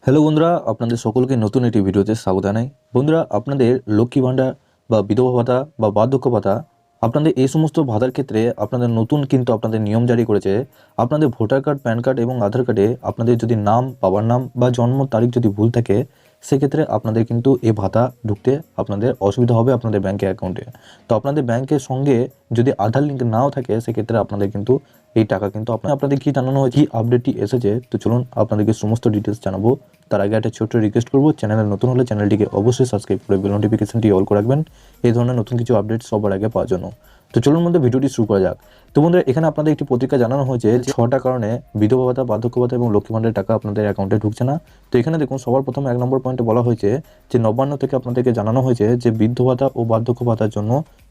Hello বন্ধুরা, আপনাদের সকলকে নতুন একটি ভিডিওতে স্বাগত জানাই। বন্ধুরা, আপনাদের লক্ষ্মী ভাণ্ডার বা বিধবা ভাতা বা বার্ধক্য ভাতা, আপনাদের এই সমস্ত ভাতার ক্ষেত্রে আপনাদের নতুন কিন্তু আপনাদের নিয়ম জারি করেছে। আপনাদের ভোটার কার্ড, প্যান কার্ড এবং আধার কার্ডে আপনাদের যদি নাম, বাবার নাম বা জন্ম তারিখ যদি ভুল থাকে, সেক্ষেত্রে আপনাদের কিন্তু এই ভাতা ঢুকতে আপনাদের অসুবিধা হবে আপনাদের ব্যাংকের অ্যাকাউন্টে। তো আপনাদের ব্যাংকের সঙ্গে যদি আধার লিঙ্ক নাও থাকে, সেক্ষেত্রে আপনাদের কিন্তু এই টাকা কিন্তু আপনাদের কি জানানো হয়, কি আপডেটটি এসেছে, তো চলুন আপনাদেরকে সমস্ত ডিটেলস জানাবো। তার আগে একটা ছোট্ট রিকোয়েস্ট করবো, চ্যানেলে নতুন হলে চ্যানেলটিকে অবশ্যই সাবস্ক্রাইব করে বেল নোটিফিকেশনটি অল করে রাখবেন এই ধরনের নতুন কিছু আপডেট সবার আগে পাওয়ার জন্য। তো চলুন মধ্যে ভিডিওটি শুরু করা যাক। তো বন্ধুরা, এখানে আপনাদের একটি পত্রিকা জানানো হয়েছে যে 6টা কারণে বিধবা ভাতা, বার্ধক্য ভাতা এবং লক্ষ্মী ভাণ্ডারের টাকা আপনাদের অ্যাকাউন্টে ঢুকছে না। তো এখানে দেখুন, সবার প্রথম 1 নম্বর পয়েন্টে বলা হয়েছে যে নবান্ন থেকে আপনাদেরকে জানানো হয়েছে যে বৃদ্ধ ভাতা ও বার্ধক্য ভাতার জন্য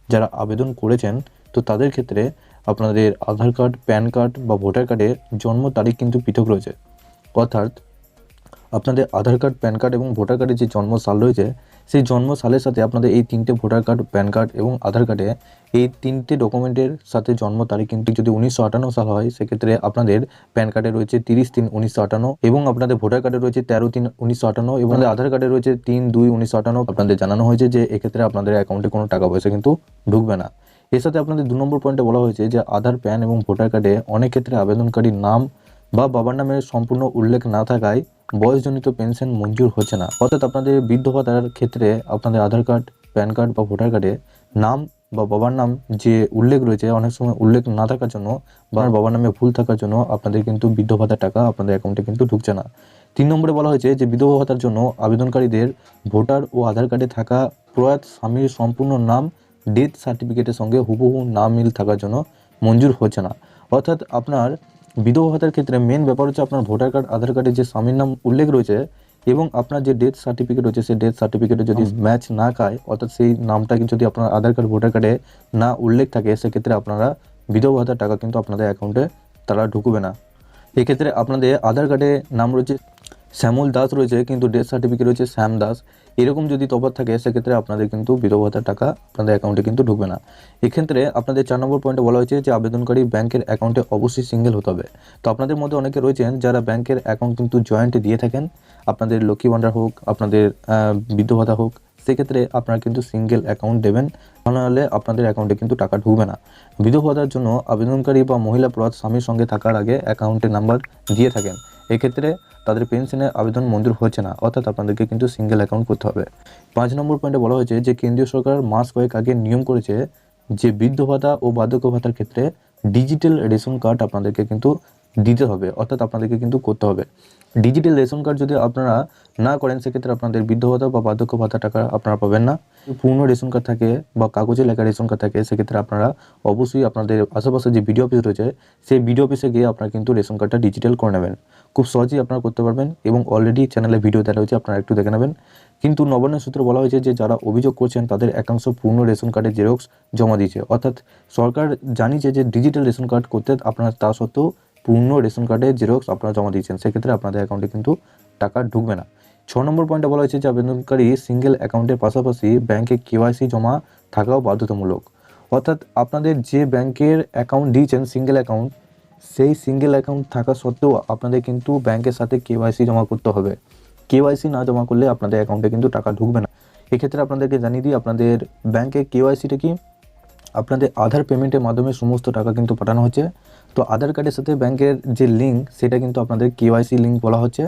যারা আবেদন করেছেন, তো তাদের ক্ষেত্রে আপনাদের আধার কার্ড, প্যান কার্ড বা ভোটার কার্ডের জন্ম তারিখ কিন্তু পৃথক রয়েছে। অর্থাৎ আপনাদের আধার কার্ড, প্যান কার্ড এবং ভোটার কার্ডের যে জন্ম সাল রয়েছে, সেই জন্ম সালের সাথে আপনাদের এই 3টে ভোটার কার্ড, প্যান কার্ড এবং আধার কার্ডে এই 3টে ডকুমেন্টের সাথে জন্ম তারিখ কিন্তু যদি 1958 সাল হয়, সেক্ষেত্রে আপনাদের প্যান কার্ডে রয়েছে 30/3/1958 এবং আপনাদের ভোটার কার্ডে রয়েছে 13/3/1958 এবং আধার কার্ডে রয়েছে 3/2/1958। আপনাদের জানানো হয়েছে যে এক্ষেত্রে আপনাদের অ্যাকাউন্টে কোনো টাকা পয়সা কিন্তু ঢুকবে না। এর সাথে আপনাদের 2 নম্বর পয়েন্টে বলা হয়েছে যে আধার, প্যান এবং ভোটার কার্ডে অনেক ক্ষেত্রে আবেদনকারীর নাম বা বাবার নামের সম্পূর্ণ উল্লেখ না থাকায় বয়সজনিত পেনশন মঞ্জুর হচ্ছে না। অর্থাৎ আপনাদের বৃদ্ধ ভাতার ক্ষেত্রে আপনাদের আধার কার্ড, প্যান কার্ড বা ভোটার কার্ডে নাম বা বাবার নাম যে উল্লেখ রয়েছে, অনেক সময় উল্লেখ না থাকার জন্য বা বাবার নামে ভুল থাকার জন্য আপনাদের কিন্তু বৃদ্ধ ভাতার টাকা আপনাদের অ্যাকাউন্টে কিন্তু ঢুকছে না। 3 নম্বরে বলা হয়েছে যে বিধবা ভাতার জন্য আবেদনকারীদের ভোটার ও আধার কার্ডে থাকা প্রয়াত স্বামীর সম্পূর্ণ নাম ডেথ সার্টিফিকেটের সঙ্গে হুবহু না মিল থাকার জন্য মঞ্জুর হচ্ছে না। অর্থাৎ আপনার বিধবা ভাতার ক্ষেত্রে মেন ব্যাপার হচ্ছে আপনার ভোটার কার্ড, আধার কার্ডে যে স্বামীর নাম উল্লেখ রয়েছে এবং আপনার যে ডেথ সার্টিফিকেট রয়েছে, সেই ডেথ সার্টিফিকেটে যদি ম্যাচ না খায়, অর্থাৎ সেই নামটাকে যদি আপনার আধার কার্ড, ভোটার কার্ডে না উল্লেখ থাকে, সেক্ষেত্রে আপনারা বিধবা ভাতার টাকা কিন্তু আপনাদের অ্যাকাউন্টে তারা ঢুকবে না। এক্ষেত্রে আপনাদের আধার কার্ডে নাম রয়েছে শ্যামল দাস রয়েছে, কিন্তু ডেথ সার্টিফিকেট রয়েছে শ্যাম দাস, এরকম যদি তফাৎ থাকে, সেক্ষেত্রে আপনাদের কিন্তু বিধবা ভাতার টাকা আপনাদের অ্যাকাউন্টে কিন্তু ঢুকবে না। এক্ষেত্রে আপনাদের 4 নম্বর পয়েন্টে বলা হয়েছে যে আবেদনকারী ব্যাংকের অ্যাকাউন্টে অবশ্যই সিঙ্গেল হতে হবে। তো আপনাদের মধ্যে অনেকে রয়েছেন যারা ব্যাংকের অ্যাকাউন্ট কিন্তু জয়েন্টে দিয়ে থাকেন, আপনাদের লক্ষ্মী ভাণ্ডার হোক, আপনাদের বৃদ্ধ ভাতা হোক, সেক্ষেত্রে আপনারা কিন্তু সিঙ্গেল অ্যাকাউন্ট দেবেন, নাহলে আপনাদের অ্যাকাউন্টে কিন্তু টাকা ঢুকবে না। বিধবা ভাতার জন্য আবেদনকারী বা মহিলা প্রয়াত স্বামীর সঙ্গে থাকার আগে অ্যাকাউন্টের নাম্বার দিয়ে থাকেন, এক্ষেত্রে তাদের পেনশনের আবেদন মঞ্জুর হচ্ছে না। অর্থাৎ আপনাদেরকে কিন্তু সিঙ্গেল অ্যাকাউন্ট করতে হবে। 5 নম্বর পয়েন্টে বলা হয়েছে যে কেন্দ্রীয় সরকার মাস কয়েক আগে নিয়ম করেছে যে বৃদ্ধ ভাতা ও বার্ধক্য ভাতার ক্ষেত্রে ডিজিটাল রেশন কার্ড আপনাদেরকে কিন্তু দিতে হবে, অর্থাৎ আপনাদেরকে কিন্তু করতে হবে। ডিজিটাল রেশন কার্ড যদি আপনারা না করেন, সেক্ষেত্রে আপনাদের বৃদ্ধ ভাতা বা বার্ধক্য ভাতা টাকা আপনারা পাবেন না। পূর্ণ রেশন কার্ড থাকে বা কাগজে লেখা রেশন কার্ড থাকে, সেক্ষেত্রে আপনারা অবশ্যই আপনাদের আশেপাশে যে বিডিও অফিস রয়েছে, সেই বিডিও অফিসে গিয়ে আপনারা কিন্তু রেশন কার্ডটা ডিজিটাল করে নেবেন। খুব সহজেই আপনারা করতে পারবেন এবং অলরেডি চ্যানেলে ভিডিও দেওয়া হয়েছে, আপনারা একটু দেখে নেবেন। কিন্তু নবান্ন সূত্রে বলা হয়েছে যে যারা অভিযোগ করছেন তাদের একাংশ পূর্ণ রেশন কার্ডের জেরক্স জমা দিয়েছে। অর্থাৎ সরকার জানিয়েছে যে ডিজিটাল রেশন কার্ড করতে আপনারা তা সত্ত্বেও পূর্ণ রেশন কার্ডের জেরক্স আপনারা জমা দিয়েছেন, সেক্ষেত্রে আপনাদের অ্যাকাউন্টে কিন্তু টাকা ঢুকবে না। 6 নম্বর পয়েন্টে বলা হয়েছে যে আবেদনকারী সিঙ্গেল অ্যাকাউন্টের পাশাপাশি ব্যাংকে কেওয়াইসি জমা থাকাও বাধ্যতামূলক। অর্থাৎ আপনাদের যে ব্যাংকের অ্যাকাউন্ট দিয়েছেন সিঙ্গেল অ্যাকাউন্ট, সেই সিঙ্গেল অ্যাকাউন্ট থাকা সত্ত্বেও আপনাদের কিন্তু ব্যাংকের সাথে কেওয়াইসি জমা করতে হবে। কেওয়াইসি না জমা করলে আপনাদের অ্যাকাউন্টে কিন্তু টাকা ঢুকবে না। এক্ষেত্রে আপনাদেরকে জানিয়ে দিই, আপনাদের ব্যাংকে কেওয়াইসিটা কি, আপনাদের আধার পেমেন্টের মাধ্যমে সমস্ত টাকা কিন্তু পাঠানো হচ্ছে। তো আধার কার্ডের সাথে ব্যাংকের যে লিঙ্ক, সেটা কিন্তু আপনাদের কেওয়াইসি লিঙ্ক বলা হচ্ছে।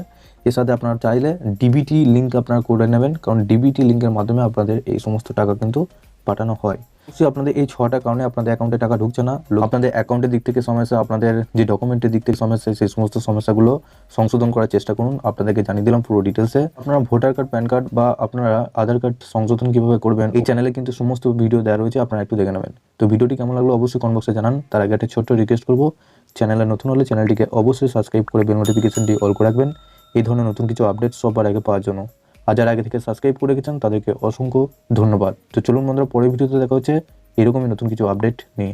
এর সাথে আপনারা চাইলে ডিবিটি লিঙ্ক আপনারা করে নেবেন, কারণ ডিবিটি লিঙ্কের মাধ্যমে আপনাদের এই সমস্ত টাকা কিন্তু পাঠানো হয়। অবশ্যই আপনাদের এই 6টা কারণে আপনাদের অ্যাকাউন্টে টাকা ঢুকছে না। আপনাদের অ্যাকাউন্টের দিক থেকে সমস্যা, আপনাদের যে ডকুমেন্টের দিক থেকে সমস্যা, সেই সমস্ত সমস্যাগুলো সংশোধন করার চেষ্টা করুন। আপনাদেরকে জানিয়ে দিলাম পুরো ডিটেলসে। আপনারা ভোটার কার্ড, প্যান কার্ড বা আপনারা আধার কার্ড সংশোধন কীভাবে করবেন, এই চ্যানেলে কিন্তু সমস্ত ভিডিও দেওয়া রয়েছে, আপনারা একটু দেখে নেবেন। তো ভিডিওটি কেমন লাগলো অবশ্যই কমেন্ট বক্সে জানান। তার আগে একটা ছোট্ট রিকোয়েস্ট করবো, চ্যানেলে নতুন হলে চ্যানেলটিকে অবশ্যই সাবস্ক্রাইব করে বেল নোটিফিকেশনটি অল করে রাখবেন এই ধরনের নতুন কিছু আপডেট সবার আগে পাওয়ার জন্য। আর যারা আগে থেকে সাবস্ক্রাইব করে রেখেছেন তাদেরকে অসংখ্য ধন্যবাদ। তো চলুন বন্ধুরা, পরের ভিডিওতে দেখা হচ্ছে এরকমই নতুন কিছু আপডেট নিয়ে।